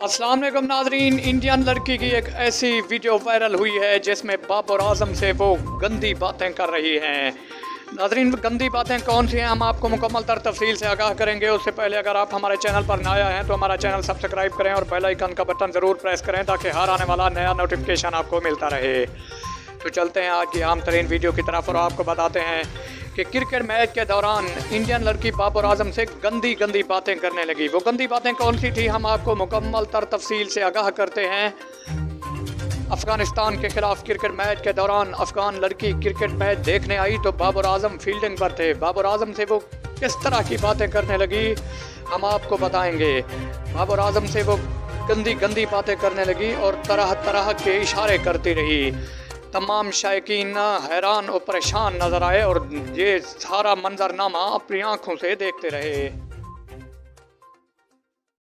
अस्सलाम वालेकुम नाजरीन। इंडियन लड़की की एक ऐसी वीडियो वायरल हुई है जिसमें बाबर आजम से वो गंदी बातें कर रही हैं। नाजरीन, गंदी बातें कौन सी हैं हम आपको मुकम्मल तर तफसील से आगाह करेंगे। उससे पहले अगर आप हमारे चैनल पर नया हैं तो हमारा चैनल सब्सक्राइब करें और बेल आइकन का बटन ज़रूर प्रेस करें ताकि हर आने वाला नया नोटिफिकेशन आपको मिलता रहे। तो चलते हैं आज की आम तरीन वीडियो की तरफ और आपको बताते हैं कि क्रिकेट मैच के दौरान इंडियन लड़की बाबर आजम से गंदी गंदी बातें करने लगी। वो गंदी बातें कौन सी थी हम आपको मुकम्मल तर तफसील से आगाह करते हैं। अफगानिस्तान के खिलाफ क्रिकेट मैच के दौरान अफगान लड़की क्रिकेट मैच देखने आई तो बाबर आजम फील्डिंग पर थे। बाबर आजम से वो किस तरह की बातें करने लगी हम आपको बताएंगे। बाबर आजम से वो गंदी गंदी बातें करने लगी और तरह तरह के इशारे करती रही। तमाम शायकीन हैरान और परेशान नज़र आए और ये सारा मंजरनामा अपनी आँखों से देखते रहे।